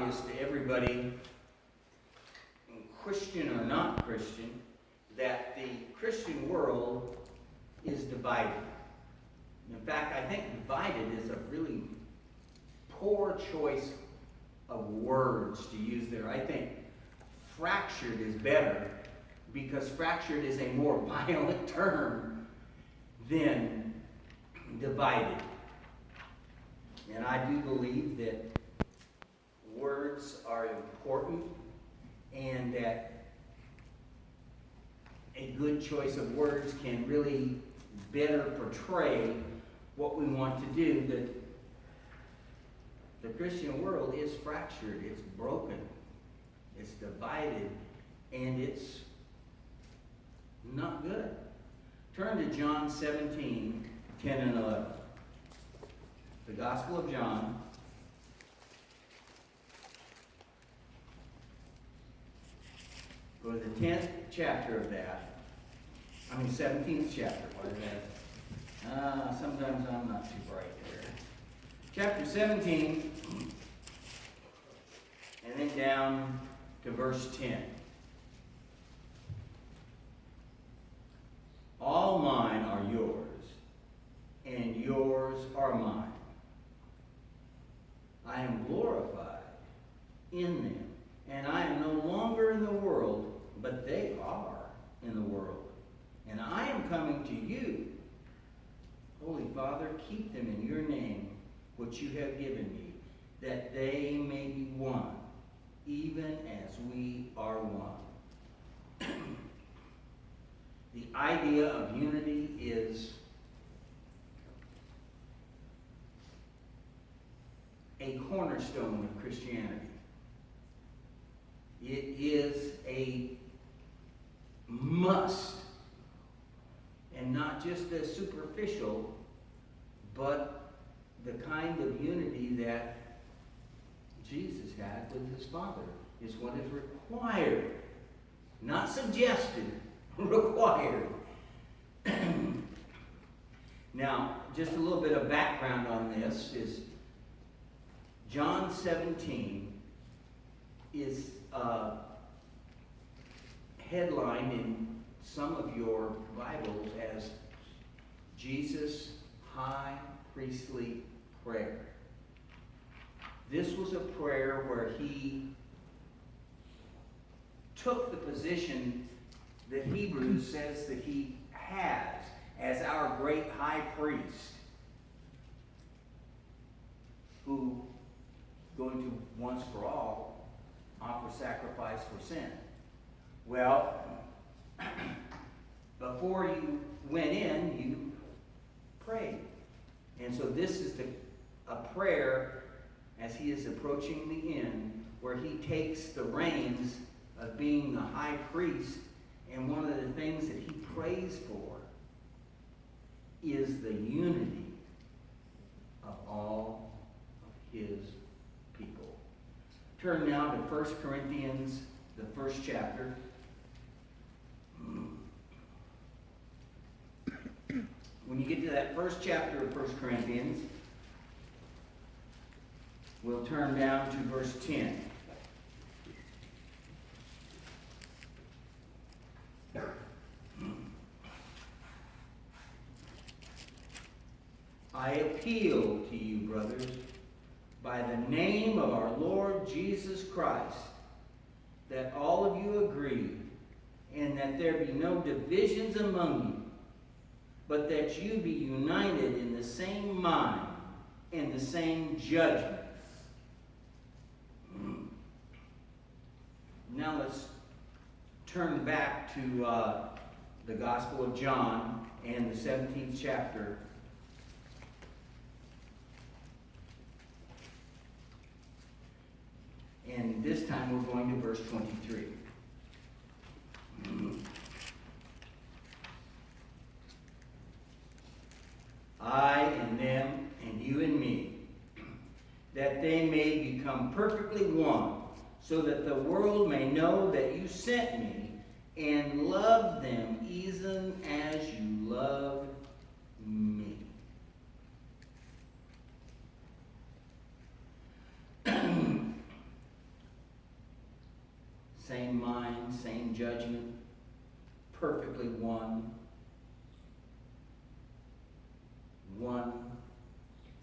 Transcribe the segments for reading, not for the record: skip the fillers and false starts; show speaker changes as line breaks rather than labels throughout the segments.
obvious to everybody, Christian or not Christian, that the Christian world is divided. In fact, I think divided is a really poor choice of words to use there. I think fractured is better, because fractured is a more violent term than divided. And I do believe that words are important, and that a good choice of words can really better portray what we want to do. That the Christian world is fractured, it's broken, it's divided, and it's not good. Turn to John 17, 10 and 11. The Gospel of John. Go to the 10th chapter of that. 17th chapter. What is that? Sometimes I'm not too bright there. Chapter 17, and then down to verse 10. All mine are yours, and yours are mine. I am glorified in them, and I am no longer in the world, but they are in the world. And I am coming to you. Holy Father, keep them in your name, which you have given me, that they may be one, even as we are one. The idea of unity is a cornerstone of Christianity. It is a must, and not just a superficial, but the kind of unity that Jesus had with his Father is what is required, not suggested, required. Now, just a little bit of background on this is John 17 is headlined in some of your Bibles as Jesus' high priestly prayer. This was a prayer where he took the position that Hebrews says that he has as our great high priest, who is going to once for all offer sacrifice for sin. Well, before you went in, you prayed. And so this is a prayer as he is approaching the end, where he takes the reins of being the high priest, and one of the things that he prays for is the unity of all of his people. Turn now to 1 Corinthians, the first chapter. When you get to that first chapter of 1 Corinthians, we'll turn down to verse 10. I appeal to you, brothers, by the name of our Lord Jesus Christ, that all of you agree, and that there be no divisions among you, but that you be united in the same mind and the same judgment. Now let's turn back to the Gospel of John and the 17th chapter. And this time we're going to verse 23. I and them, and you and me, that they may become perfectly one, so that the world may know that you sent me and loved them even as you loved me. same mind, same judgment, perfectly one. One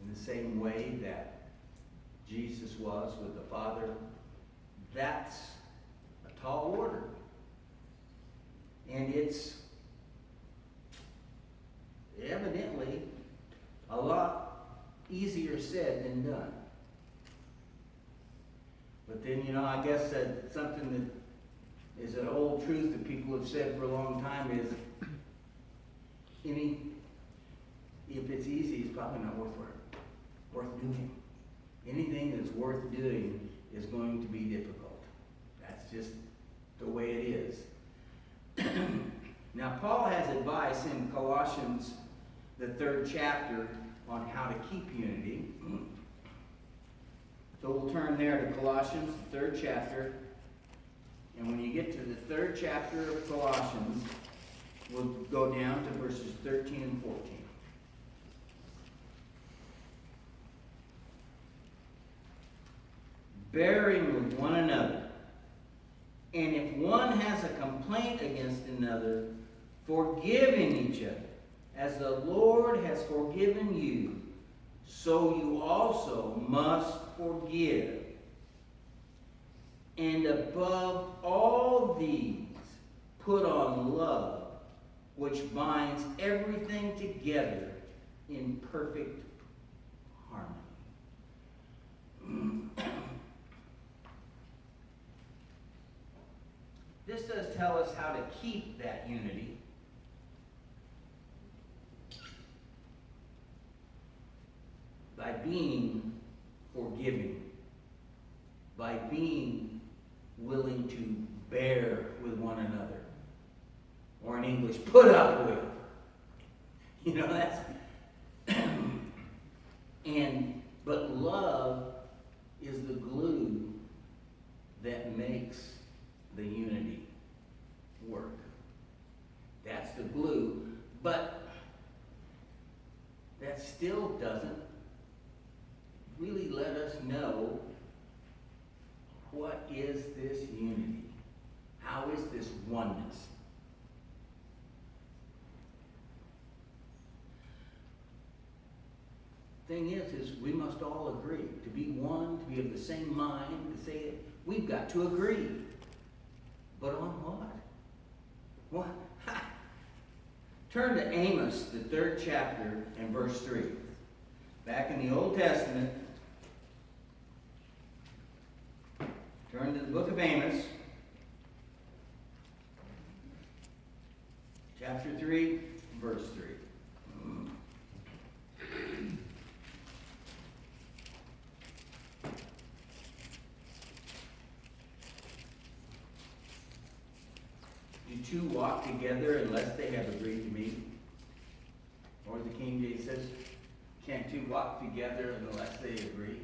in the same way that Jesus was with the Father. That's a tall order. And it's evidently a lot easier said than done. But then, I guess that something that is an old truth that people have said for a long time is if it's easy, it's probably not worth doing. Anything that's worth doing is going to be difficult. That's just the way it is. Now, Paul has advice in Colossians, the 3rd chapter, on how to keep unity. So we'll turn there to Colossians, the 3rd chapter. And when you get to the 3rd chapter of Colossians, we'll go down to verses 13 and 14. Bearing with one another, and if one has a complaint against another, forgiving each other, as the Lord has forgiven you, so you also must forgive. And above all these, put on love, which binds everything together in perfect harmony. This does tell us how to keep that unity. By being forgiving. By being willing to bear with one another. Or in English, put up with. That's... But love is the glue that makes the unity work. That's the glue. But that still doesn't really let us know what is this unity? How is this oneness? Thing is we must all agree. To be one, to be of the same mind, to say it, we've got to agree. But on what? What? Ha! Turn to Amos, the 3rd chapter, and verse 3. Back in the Old Testament, turn to the book of Amos, chapter 3, verse 3. Do two walk together unless they have agreed to meet? Or the King James says, can't two walk together unless they agree?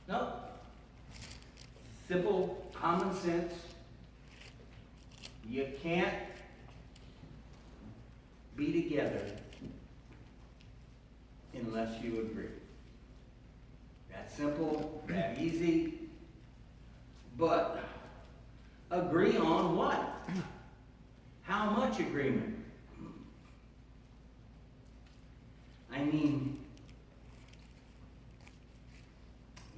No. Simple, common sense. You can't be together unless you agree. That simple, that easy. But agree on what? How much agreement? I mean,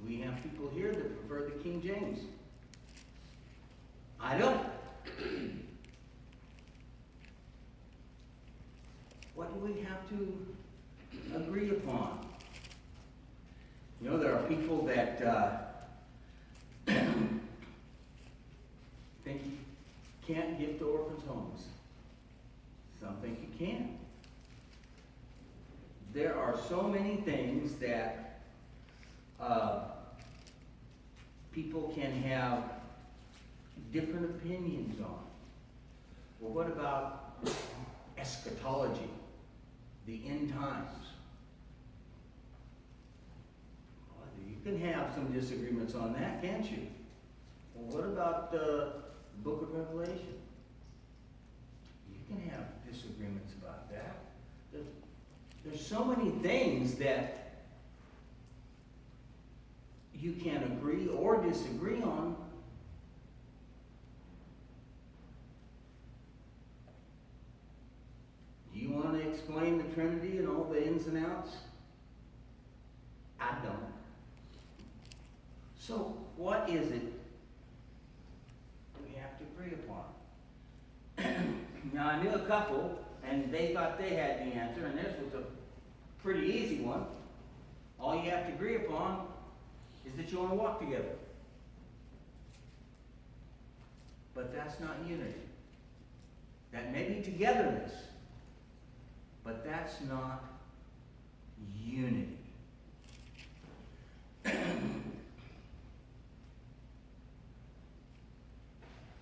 we have people here that prefer the King James. I don't. What do we have to agree upon? There are people that think you can't give to orphans' homes. Some think you can. There are so many things that people can have different opinions on. Well, what about eschatology, the end times? Well, you can have some disagreements on that, can't you? Well, what about the book of Revelation? You can have disagreements about that. There's so many things that you can agree or disagree on. Do you want to explain the Trinity and all the ins and outs? I don't. So, what is it we have to agree upon? Now, I knew a couple, and they thought they had the answer, and theirs was a pretty easy one. All you have to agree upon is that you want to walk together. But that's not unity. That may be togetherness, but that's not unity.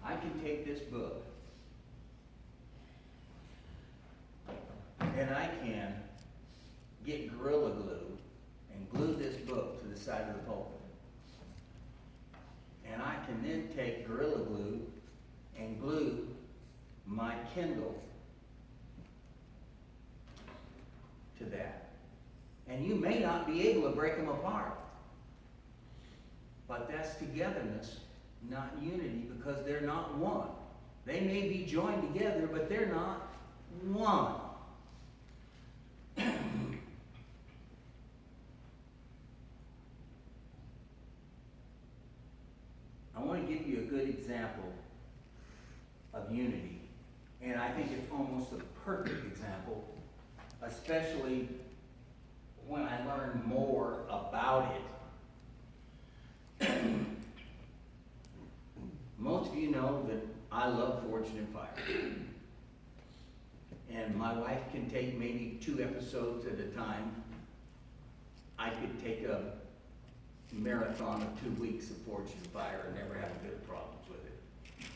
I can take this book and I can get Gorilla Glue and glue this book to the side of the pulpit. And I can then take Gorilla Glue and glue my Kindle to that. And you may not be able to break them apart. But that's togetherness, not unity, because they're not one. They may be joined together, but they're not one. I want to give you a good example of unity, and I think it's almost a perfect example, especially when I learn more about it. Most of you know that I love Forged in Fire. And my wife can take maybe 2 episodes at a time. I could take a marathon of 2 weeks of Forged in Fire and never have good problems with it.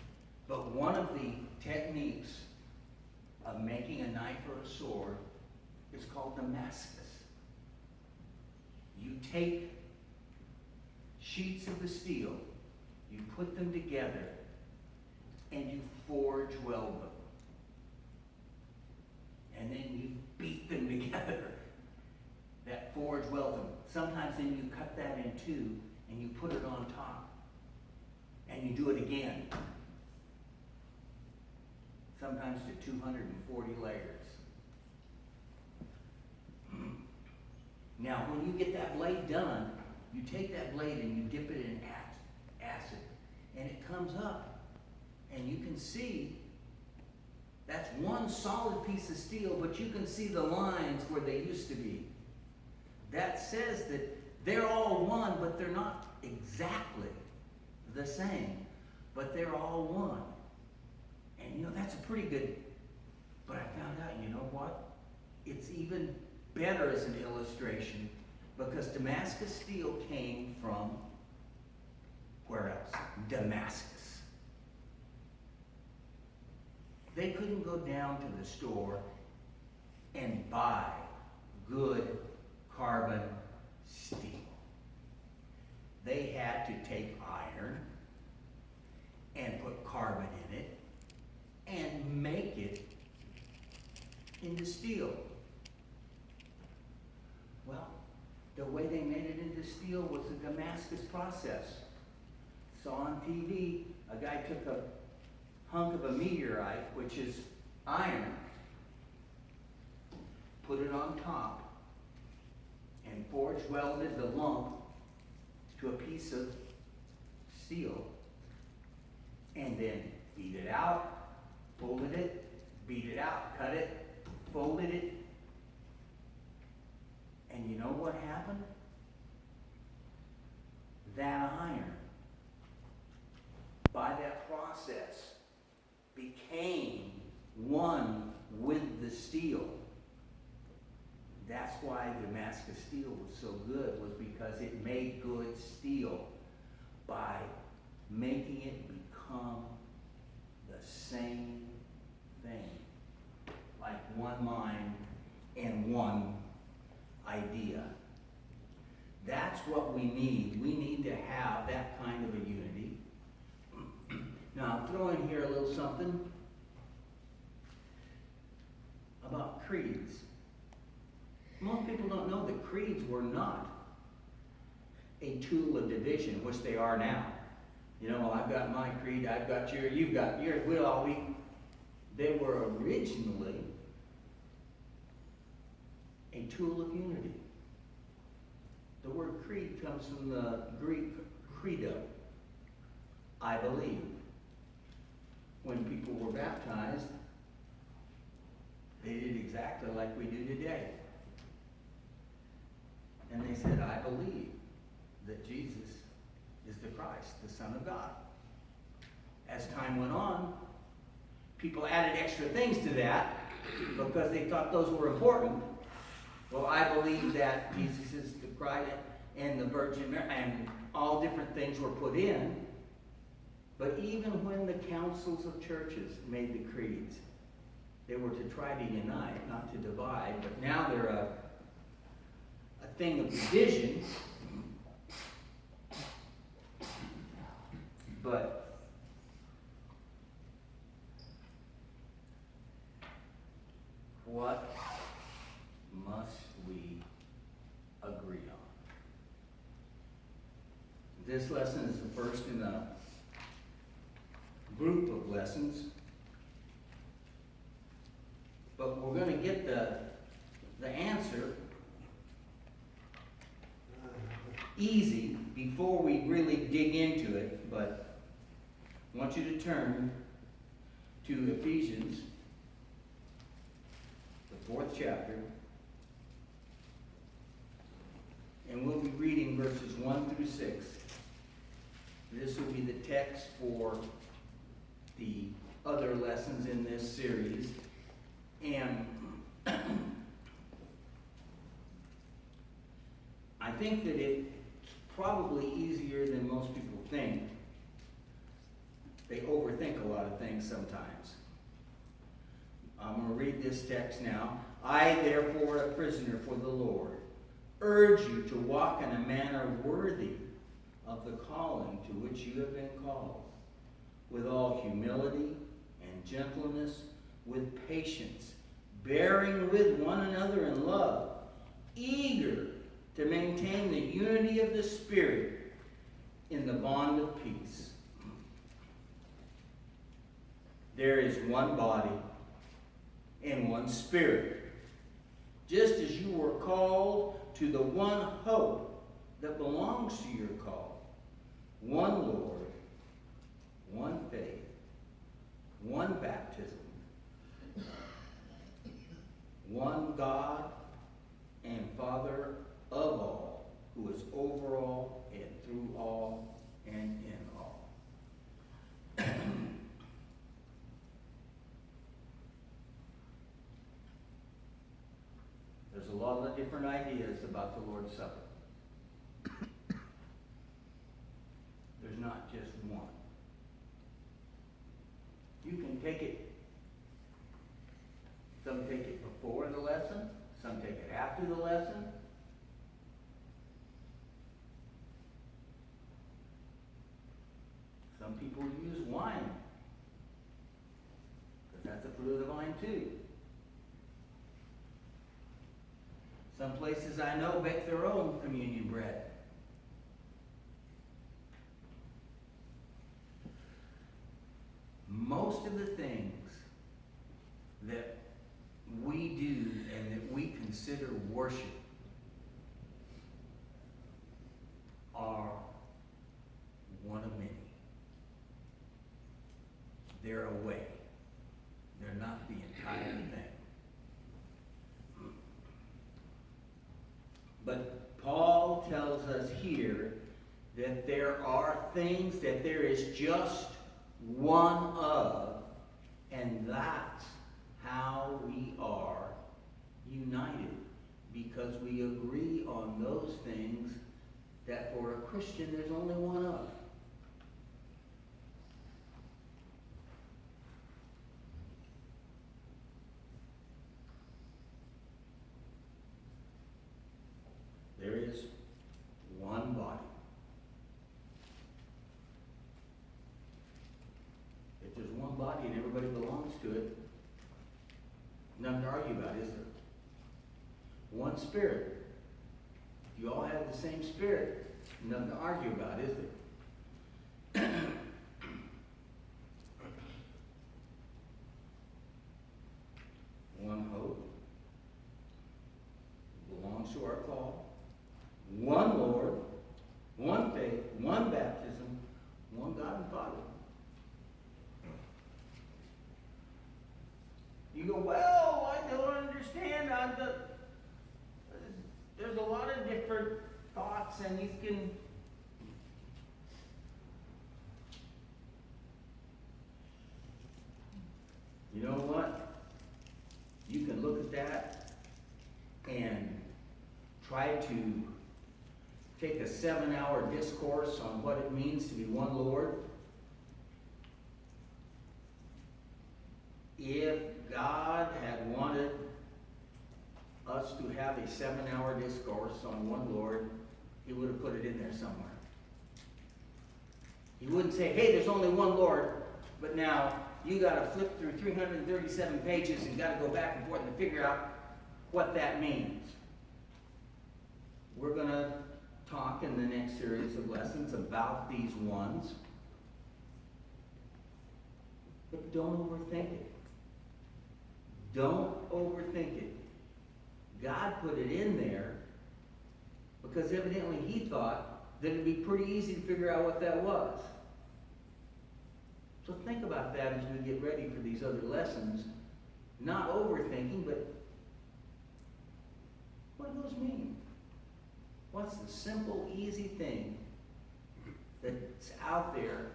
But one of the techniques of making a knife or a sword is called Damascus. You take sheets of the steel, you put them together, and you forge weld them. And then you beat them together. That forge weld them. Sometimes then you cut that in 2 and you put it on top. And you do it again. Sometimes to 240 layers. Now, when you get that blade done, you take that blade and you dip it in acid. And it comes up. And you can see that's one solid piece of steel, but you can see the lines where they used to be. That says that they're all one, but they're not exactly the same. But they're all one. And you know, that's a pretty good, but I found out, you know what? It's even better as an illustration because Damascus steel came from, where else? Damascus. They couldn't go down to the store and buy good carbon steel. They had to take iron and put carbon in it and make it into steel. Well, the way they made it into steel was the Damascus process. Saw on TV, a guy took a hunk of a meteorite, which is iron, put it on top, and forge welded the lump to a piece of steel, and then beat it out, folded it, beat it out, cut it, folded it, and you know what happened? That iron, by that process, became one with the steel. That's why Damascus steel was so good, was because it made good steel by making it become the same thing, like one mind and one idea. That's what we need. We need to have that kind of a unity. Now, I'll throw in here a little something about creeds. Most people don't know that creeds were not a tool of division, which they are now. You know, I've got my creed, I've got yours, you've got yours, they were originally a tool of unity. The word creed comes from the Greek credo, I believe. When people were baptized, they did exactly like we do today. And they said, I believe that Jesus is the Christ, the Son of God. As time went on, people added extra things to that because they thought those were important. Well, I believe that Jesus is the Christ and the Virgin Mary, and all different things were put in. But even when the councils of churches made the creeds, they were to try to unite, not to divide. But now they're a thing of division. But what must we agree on? This lesson is the first in a group of lessons. But we're going to get the answer easy before we really dig into it. But I want you to turn to Ephesians, the 4th chapter. And we'll be reading verses 1 through 6. This will be the text for the other lessons in this series. And I think that it's probably easier than most people think. They overthink a lot of things sometimes. I'm going to read this text now. I, therefore, a prisoner for the Lord, urge you to walk in a manner worthy of the calling to which you have been called, with all humility and gentleness, with patience, bearing with one another in love, eager to maintain the unity of the Spirit in the bond of peace. There is one body and one Spirit, just as you were called to the one hope that belongs to your call. One Lord, one faith, one baptism, one God and Father of all, who is over all and through all and in all. There's a lot of different ideas about the Lord's Supper. There's not just one. You can take it, some take it before the lesson, some take it after the lesson. Some people use wine, because that's the fruit of the vine too. Some places I know bake their own communion bread. Most of the things that we do and that we consider worship are one of many. They're a way. They're not the entire thing. But Paul tells us here that there are things that there is just one of, and that's how we are united, because we agree on those things that for a Christian there's only one of. There is one body. If there's one body and everybody belongs to it, nothing to argue about, is there? One Spirit. You all have the same Spirit. Nothing to argue about, is there? One hope belongs to our call. One Lord, one faith, one baptism, one God and Father. You go, well, I don't understand. There's a lot of different thoughts, and you can. You know what? You can look at that and try to take a 7-hour discourse on what it means to be one Lord. If God had wanted us to have a 7-hour discourse on one Lord, He would have put it in there somewhere. He wouldn't say, hey, there's only one Lord, but now you got to flip through 337 pages and got to go back and forth and figure out what that means. We're going to talk in the next series of lessons about these ones. But don't overthink it. Don't overthink it. God put it in there because evidently He thought that it'd be pretty easy to figure out what that was. So think about that as we get ready for these other lessons. Not overthinking, but what do those mean? What's the simple, easy thing that's out there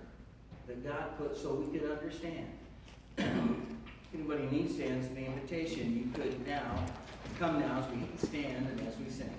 that God put so we could understand? If anybody needs to answer the invitation, you could now come now as we stand and as we sing.